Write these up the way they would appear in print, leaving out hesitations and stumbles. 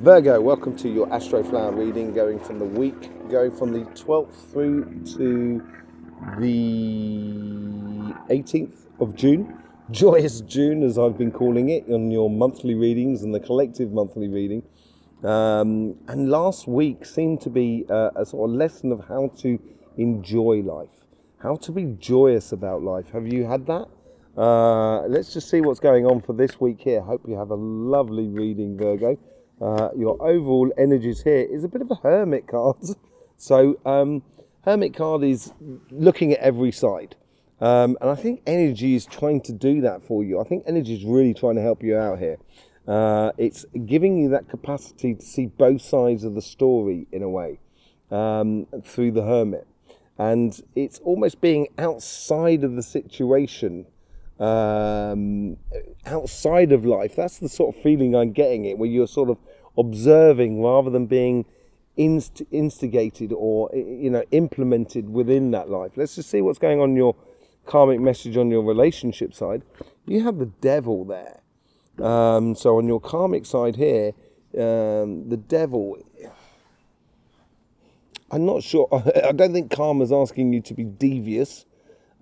Virgo, welcome to your Astroflower reading, going from the 12th through to the 18th of June. Joyous June, as I've been calling it, on your monthly readings and the collective monthly reading. And last week seemed to be a sort of lesson of how to enjoy life, how to be joyous about life. Have you had that? Let's just see what's going on for this week here. Hope you have a lovely reading, Virgo. Your overall energies here is a bit of a hermit card. So hermit card is looking at every side. And I think energy is trying to do that for you. I think energy is really trying to help you out here. It's giving you that capacity to see both sides of the story in a way through the hermit. And it's almost being outside of the situation, outside of life. That's the sort of feeling I'm getting it, where you're sort of observing rather than being instigated or implemented within that life. Let's just see what's going on in your karmic message on your relationship side. You have the devil there. So on your karmic side here, the devil, I'm not sure. I don't think karma's asking you to be devious.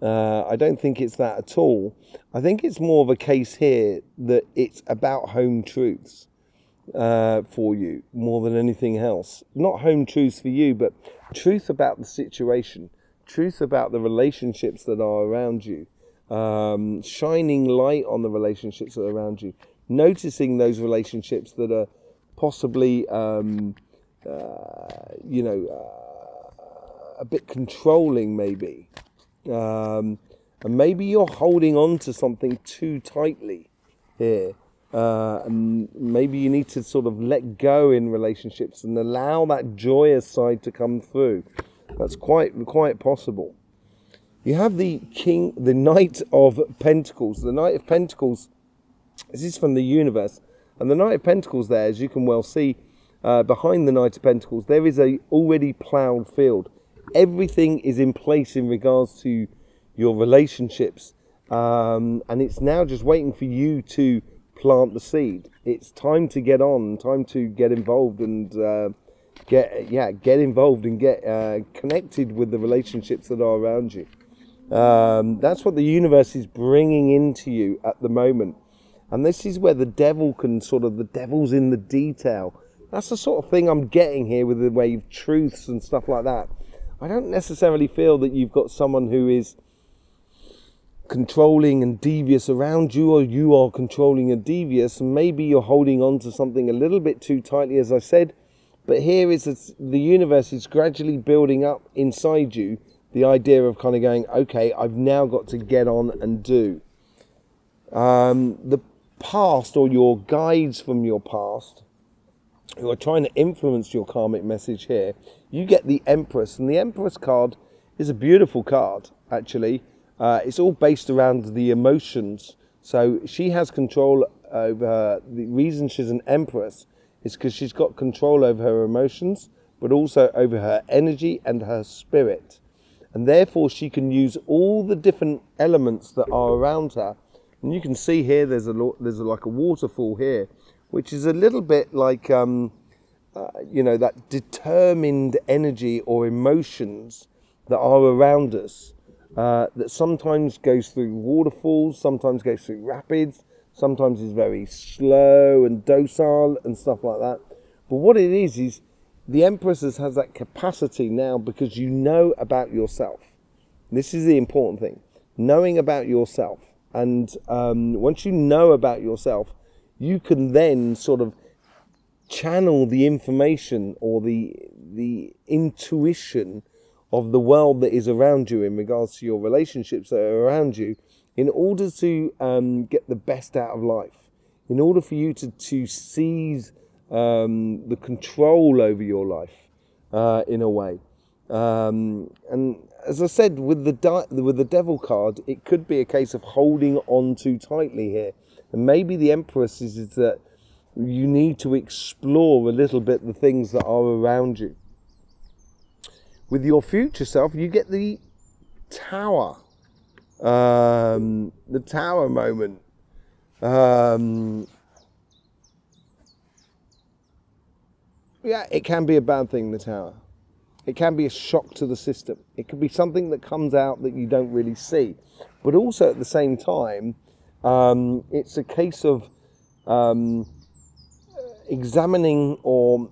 I don't think it's that at all. I think it's more of a case here that it's about home truths for you more than anything else. Not home truths for you, but truth about the situation, truth about the relationships that are around you, shining light on the relationships that are around you, noticing those relationships that are possibly, a bit controlling maybe. And maybe you're holding on to something too tightly here. And maybe you need to sort of let go in relationships and allow that joyous side to come through. That's quite possible. You have the Knight of Pentacles. The Knight of Pentacles, this is from the universe. And the Knight of Pentacles there, as you can well see, behind the Knight of Pentacles, there is a already ploughed field. Everything is in place in regards to your relationships, and it's now just waiting for you to plant the seed. It's time to get on, time to get involved and get involved and get connected with the relationships that are around you. That's what the universe is bringing into you at the moment, and this is where the devil can the devil's in the detail. That's the sort of thing I'm getting here with the way of truths and stuff like that. I don't necessarily feel that you've got someone who is controlling and devious around you, or you are controlling and devious. Maybe you're holding on to something a little bit too tightly, as I said. But here is the universe is gradually building up inside you the idea of kind of going, okay, I've now got to get on and do. The past, or your guides from your past, who are trying to influence your karmic message here, you get the Empress. And the Empress card is a beautiful card, actually. It's all based around the emotions. So she has control over the reason she's an Empress is because she's got control over her emotions, but also over her energy and her spirit. And therefore she can use all the different elements that are around her. And you can see here there's like a waterfall here, which is a little bit like, that determined energy or emotions that are around us, that sometimes goes through waterfalls, sometimes goes through rapids, sometimes is very slow and docile and stuff like that. But what it is the Empress has that capacity now because you know about yourself. This is the important thing, knowing about yourself. And once you know about yourself, you can then sort of channel the information or the intuition of the world that is around you in regards to your relationships that are around you, in order to get the best out of life, in order for you to seize the control over your life in a way. And as I said, with the Devil card, it could be a case of holding on too tightly here. And maybe the Empress is that you need to explore a little bit the things that are around you. With your future self, you get the Tower. The Tower moment. Yeah, it can be a bad thing, the Tower. It can be a shock to the system. It can be something that comes out that you don't really see. But also at the same time, it's a case of examining or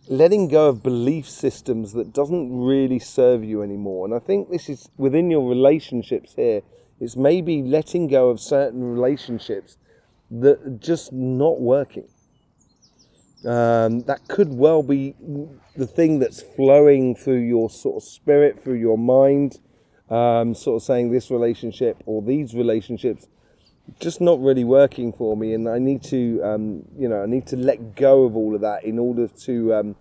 letting go of belief systems that doesn't really serve you anymore. And I think this is within your relationships here. It's maybe letting go of certain relationships that are just not working. That could well be the thing that's flowing through your sort of spirit, through your mind, sort of saying this relationship or these relationships just not really working for me, and I need to, I need to let go of all of that in order to,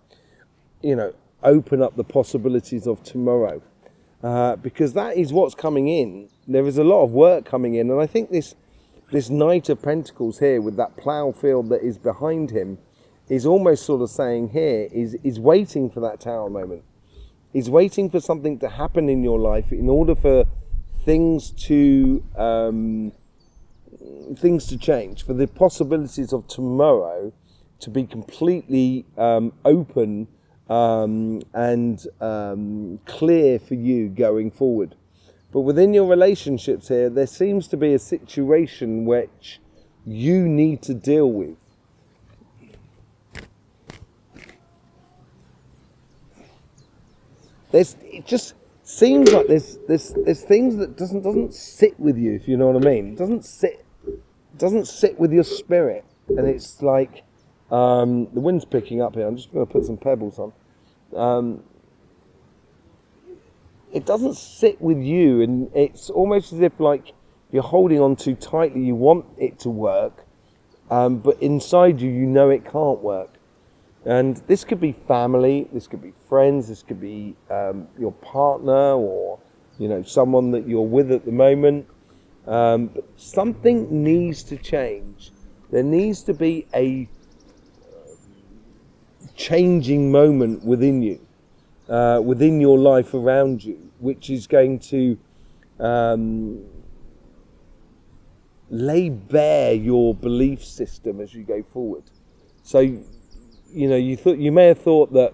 open up the possibilities of tomorrow, because that is what's coming in. There is a lot of work coming in, and I think this Knight of Pentacles here with that plough field that is behind him is almost sort of saying here is waiting for that Tower moment. He's waiting for something to happen in your life in order for things to change, for the possibilities of tomorrow to be completely open and clear for you going forward. But within your relationships here, there seems to be a situation which you need to deal with. It just seems like there's things that doesn't sit with you, if you know what I mean. It doesn't sit with your spirit, and it's like the wind's picking up here. I'm just going to put some pebbles on. It doesn't sit with you, and it's almost as if like you're holding on too tightly. You want it to work, but inside you, you know it can't work. And this could be family, this could be friends, this could be your partner, or someone that you're with at the moment. But something needs to change. There needs to be a changing moment within you, within your life around you, which is going to lay bare your belief system as you go forward. So you may have thought that,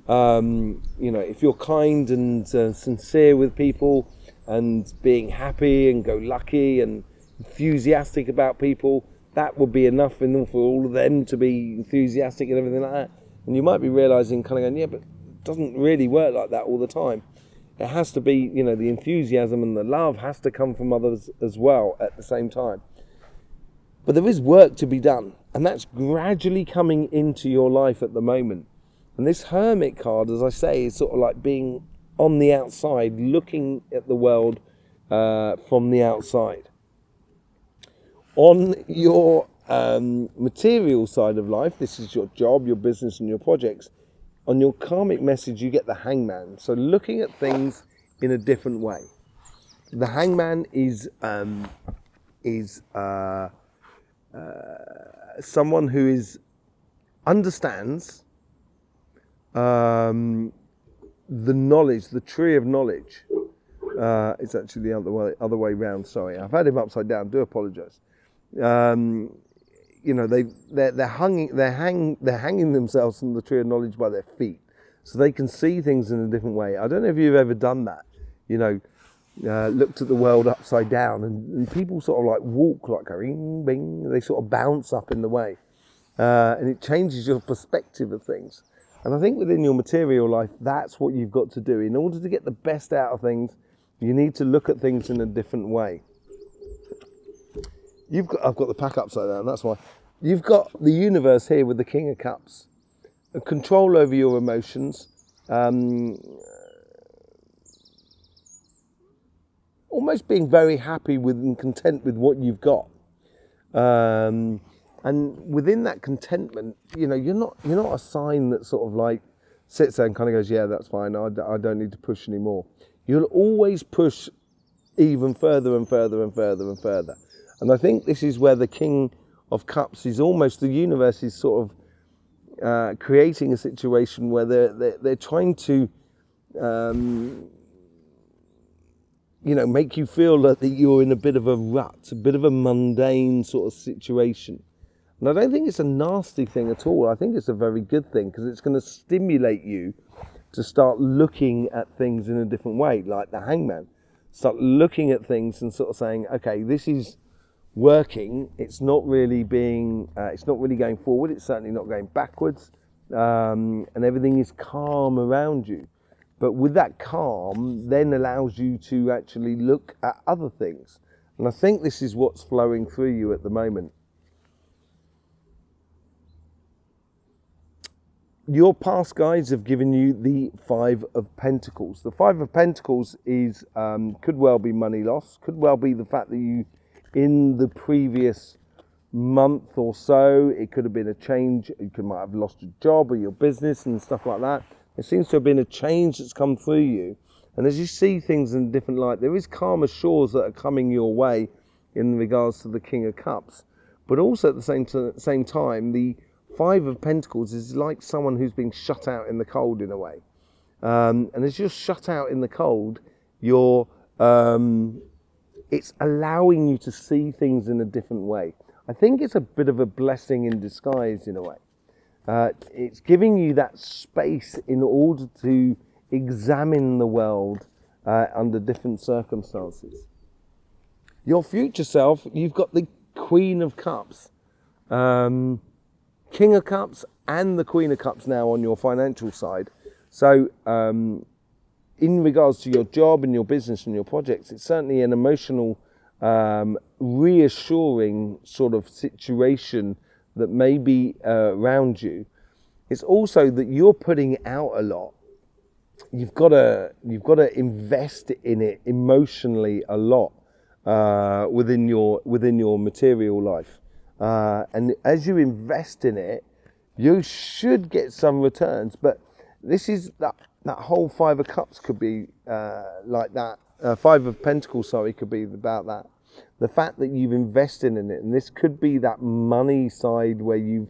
if you're kind and sincere with people and being happy and go lucky and enthusiastic about people, that would be enough for all of them to be enthusiastic and everything like that. And you might be realizing, kind of going, yeah, but it doesn't really work like that all the time. It has to be, the enthusiasm and the love has to come from others as well at the same time. But there is work to be done, and that's gradually coming into your life at the moment. And this Hermit card, as I say, is sort of like being on the outside, looking at the world from the outside. On your material side of life, this is your job, your business, and your projects. On your karmic message, you get the Hangman. So looking at things in a different way. The Hangman is someone who understands the knowledge, the tree of knowledge. It's actually the other way round. Sorry, I've had him upside down. Do apologise. They're hanging themselves from the tree of knowledge by their feet, so they can see things in a different way. I don't know if you've ever done that. Looked at the world upside down, and people sort of like walk like a ring, bing. They sort of bounce up in the way, and it changes your perspective of things. And I think within your material life, that's what you've got to do. In order to get the best out of things, you need to look at things in a different way. I've got the pack upside down, that's why. You've got the universe here with the King of Cups. A control over your emotions. Almost being very happy with and content with what you've got. And within that contentment, you're not a sign that sort of like sits there and kind of goes, yeah, that's fine, I don't need to push anymore. You'll always push even further and further and further and further. And I think this is where the King of Cups is almost, the universe is sort of creating a situation where they're trying to make you feel that you're in a bit of a rut, a bit of a mundane sort of situation. And I don't think it's a nasty thing at all. I think it's a very good thing, because it's going to stimulate you to start looking at things in a different way, like the Hangman. Start looking at things and sort of saying, okay, this is working. It's not really being, it's not really going forward. It's certainly not going backwards. And everything is calm around you. But with that calm then allows you to actually look at other things. And I think this is what's flowing through you at the moment. Your past guides have given you the Five of Pentacles. The Five of Pentacles is could well be money loss, could well be the fact that you, in the previous month or so, it could have been a change. You might have lost your job or your business and stuff like that. There seems to have been a change that's come through you. And as you see things in a different light, there is calmer shores that are coming your way in regards to the King of Cups. But also at the same time, the Five of Pentacles is like someone who's been shut out in the cold in a way. And as you're shut out in the cold, you're, it's allowing you to see things in a different way. I think it's a bit of a blessing in disguise in a way. It's giving you that space in order to examine the world under different circumstances. Your future self, you've got the Queen of Cups. King of Cups and the Queen of Cups now on your financial side. So in regards to your job and your business and your projects, it's certainly an emotional, reassuring sort of situation that may be around you. It's also that you're putting out a lot. You've got to invest in it emotionally a lot within your material life. And as you invest in it, you should get some returns. But this is that whole Five of Cups could be like that. Five of Pentacles, sorry, could be about that. The fact that you've invested in it, and this could be that money side where you've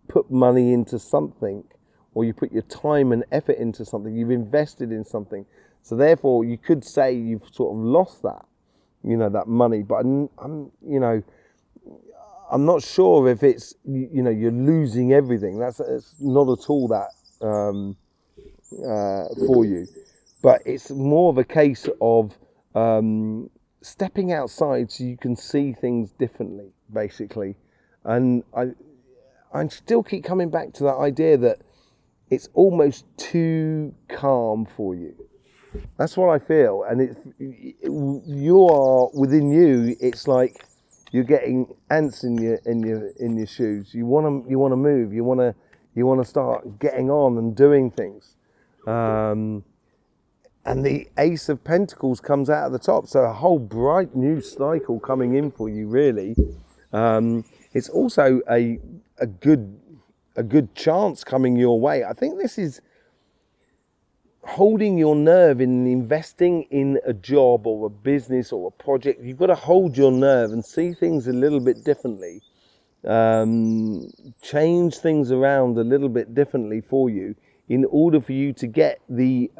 put money into something, or you put your time and effort into something. You've invested in something, so therefore you could say you've sort of lost that, that money. But I'm not sure if it's, you're losing everything. That's not at all that for you. But it's more of a case of stepping outside so you can see things differently, basically. And I still keep coming back to that idea that it's almost too calm for you. That's what I feel. And you are within you. It's like you're getting ants in your shoes. You want to move. You want to start getting on and doing things. And the Ace of Pentacles comes out at the top. So a whole bright new cycle coming in for you, really. It's also a good chance coming your way. I think this is holding your nerve in investing in a job or a business or a project. You've got to hold your nerve and see things a little bit differently. Change things around a little bit differently for you in order for you to get the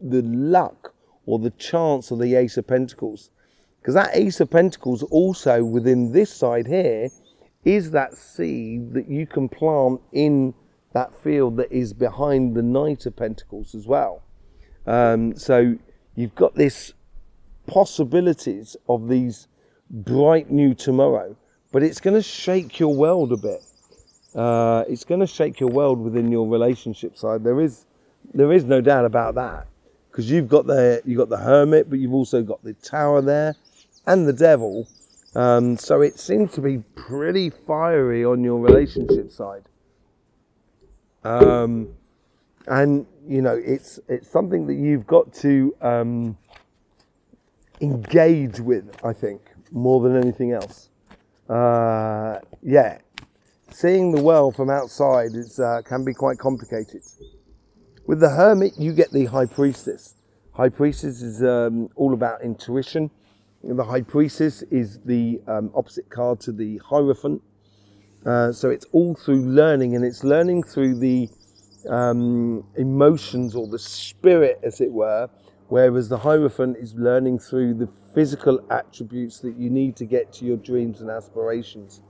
luck or the chance of the Ace of Pentacles. Because that Ace of Pentacles also within this side here is that seed that you can plant in that field that is behind the Knight of Pentacles as well. So you've got this possibilities of these bright new tomorrow, but it's going to shake your world a bit. It's going to shake your world within your relationship side. There is no doubt about that, because you've got the Hermit, but you've also got the Tower there and the Devil. So it seems to be pretty fiery on your relationship side. And it's something that you've got to engage with, I think, more than anything else. Yeah, seeing the world from outside can be quite complicated. With the Hermit, you get the High Priestess. High Priestess is all about intuition. The High Priestess is the opposite card to the Hierophant. So it's all through learning, and it's learning through the emotions or the spirit, as it were, whereas the Hierophant is learning through the physical attributes that you need to get to your dreams and aspirations.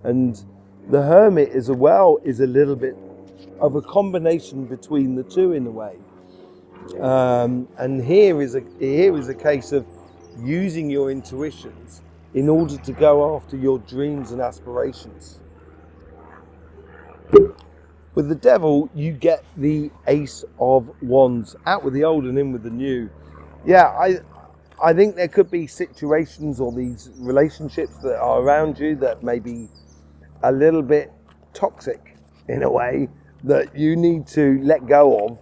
And The Hermit as well is a little bit of a combination between the two in a way. And here is a case of using your intuitions in order to go after your dreams and aspirations. With the Devil, you get the Ace of Wands, out with the old and in with the new. Yeah, I think there could be situations or these relationships that are around you that may be a little bit toxic in a way that you need to let go of.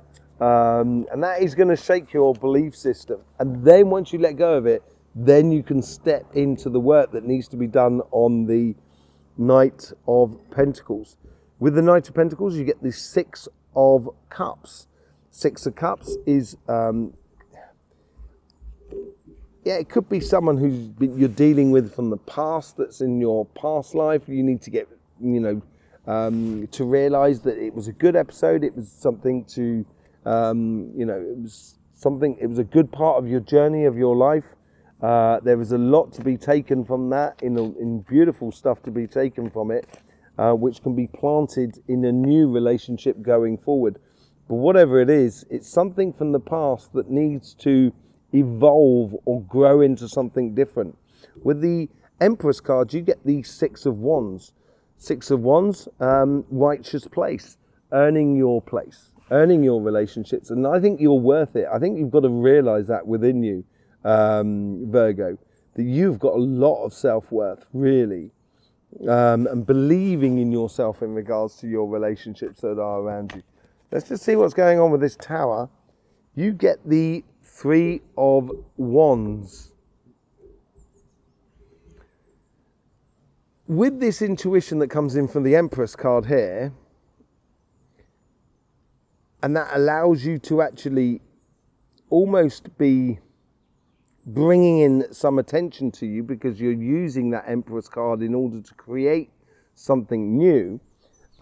And that is going to shake your belief system. And then once you let go of it, then you can step into the work that needs to be done on the Knight of Pentacles. With the Knight of Pentacles, you get the Six of Cups. Six of Cups is, it could be someone you're dealing with from the past, that's in your past life. You need to get, to realize that it was a good episode. It was something to, it was a good part of your journey of your life. There was a lot to be taken from that, in beautiful stuff to be taken from it, which can be planted in a new relationship going forward. But whatever it is, it's something from the past that needs to evolve or grow into something different. With the Empress card, you get the Six of Wands. Six of Wands, righteous place, earning your place, earning your relationships. And I think you're worth it. I think you've got to realize that within you, Virgo, that you've got a lot of self-worth, really, and believing in yourself in regards to your relationships that are around you. Let's just see what's going on with this Tower. You get the Three of Wands. With this intuition that comes in from the Empress card here, and that allows you to actually almost be bringing in some attention to you because you're using that Empress card in order to create something new.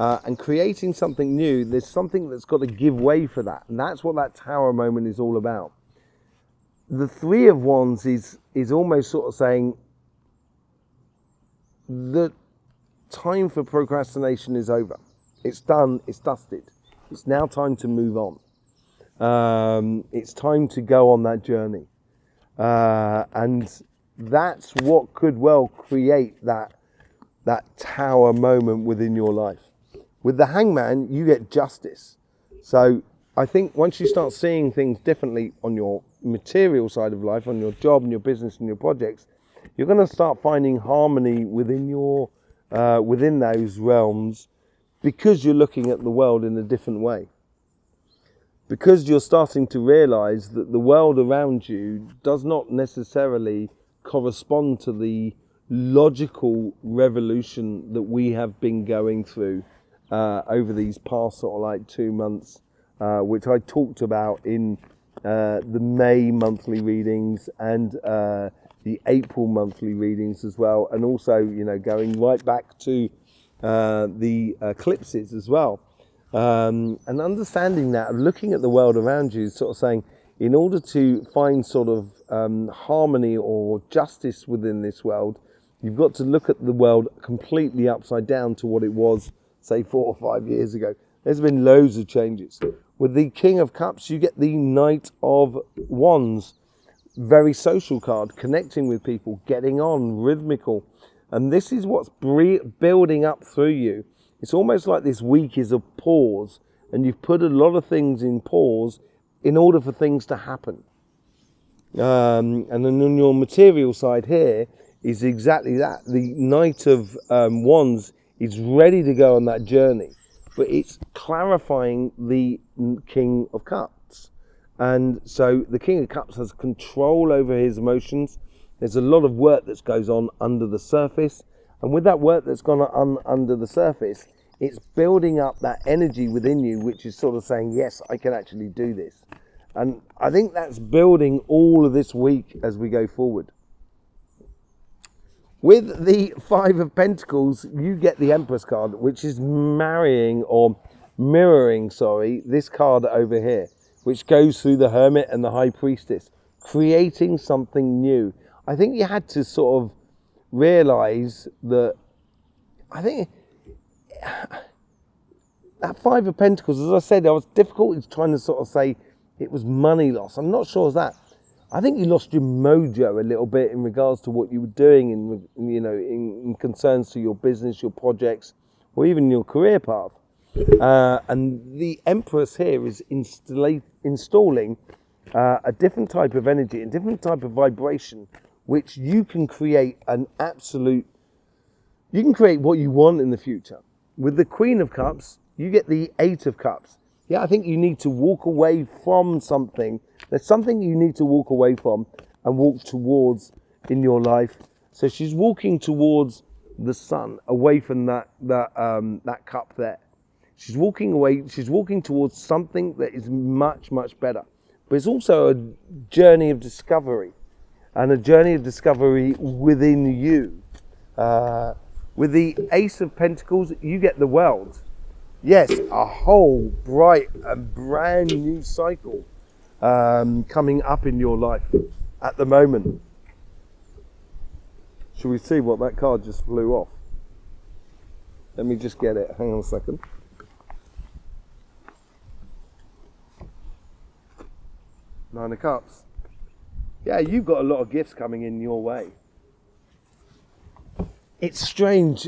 And creating something new, there's something that's got to give way for that. And that's what that Tower moment is all about. The Three of Wands is almost sort of saying the time for procrastination is over. It's done, it's dusted. It's now time to move on. It's time to go on that journey. And that's what could well create that Tower moment within your life. With the Hangman, you get justice. So I think once you start seeing things differently on your material side of life, on your job and your business and your projects, you're going to start finding harmony within your within those realms, because you're looking at the world in a different way. Because you're starting to realize that the world around you does not necessarily correspond to the logical revolution that we have been going through over these past sort of like 2 months, which I talked about in the May monthly readings and the April monthly readings as well, and also, going right back to the eclipses as well. And understanding that, looking at the world around you, sort of saying, in order to find sort of harmony or justice within this world, you've got to look at the world completely upside down to what it was, say, 4 or 5 years ago. There's been loads of changes. With the King of Cups, you get the Knight of Wands. Very social card, connecting with people, getting on, rhythmical. And this is what's building up through you. It's almost like this week is a pause, and you've put a lot of things in pause in order for things to happen. And then on your material side here is exactly that. The Knight of Wands is ready to go on that journey, but it's clarifying the King of Cups. And so the King of Cups has control over his emotions. There's a lot of work that goes on under the surface. And with that work that's gone on under the surface, it's building up that energy within you, which is sort of saying, yes, I can actually do this. And I think that's building all of this week as we go forward. With the Five of Pentacles, you get the Empress card, which is mirroring this card over here, which goes through the Hermit and the High Priestess, creating something new. I think you had to sort of realize that, I think that Five of Pentacles, as I said, I was difficult in trying to sort of say it was money loss. I'm not sure it's that. I think you lost your mojo a little bit in regards to what you were doing in concerns to your business, your projects, or even your career path. And the Empress here is installing a different type of energy, a different type of vibration, which you can create you can create what you want in the future. With the Queen of Cups, you get the Eight of Cups. Yeah, I think you need to walk away from something. There's something you need to walk away from and walk towards in your life. So she's walking towards the sun, away from that cup there. She's walking away. She's walking towards something that is much, much better. But it's also a journey of discovery, and a journey of discovery within you. With the Ace of Pentacles, you get the World. Yes, a whole bright and brand new cycle coming up in your life at the moment. Shall we see what that card just flew off? Let me just get it. Hang on a second. Nine of Cups. Yeah, you've got a lot of gifts coming in your way. It's strange.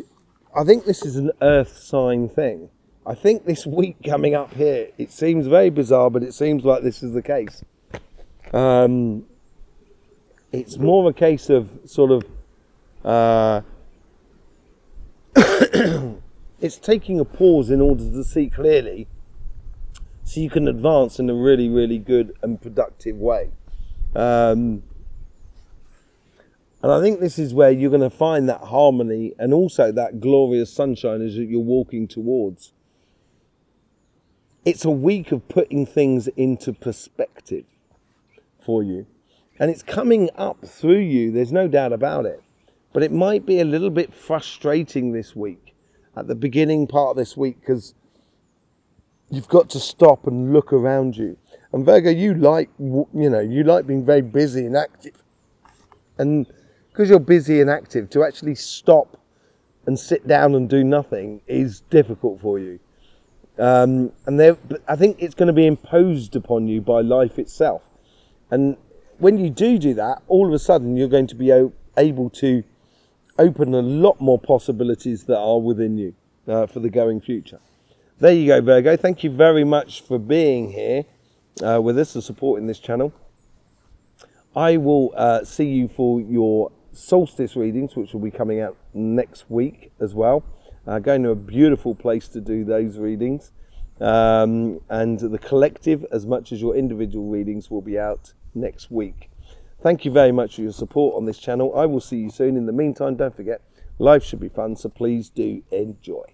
I think this is an earth sign thing. I think this week coming up here, it seems very bizarre, but it seems like this is the case. It's more a case of sort of, it's taking a pause in order to see clearly, so you can advance in a really, really good and productive way. And I think this is where you're going to find that harmony and also that glorious sunshine as you're walking towards. It's a week of putting things into perspective for you. And it's coming up through you, there's no doubt about it. But it might be a little bit frustrating this week, at the beginning part of this week, because you've got to stop and look around you. And Virgo, you like being very busy and active. And because you're busy and active, to actually stop and sit down and do nothing is difficult for you. I think it's going to be imposed upon you by life itself. And when you do that, all of a sudden you're going to be able to open a lot more possibilities that are within you for the going future. There you go, Virgo. Thank you very much for being here with us and supporting this channel. I will see you for your solstice readings, which will be coming out next week as well. Going to a beautiful place to do those readings. And the collective, as much as your individual readings, will be out next week. Thank you very much for your support on this channel. I will see you soon. In the meantime, don't forget, life should be fun, so please do enjoy.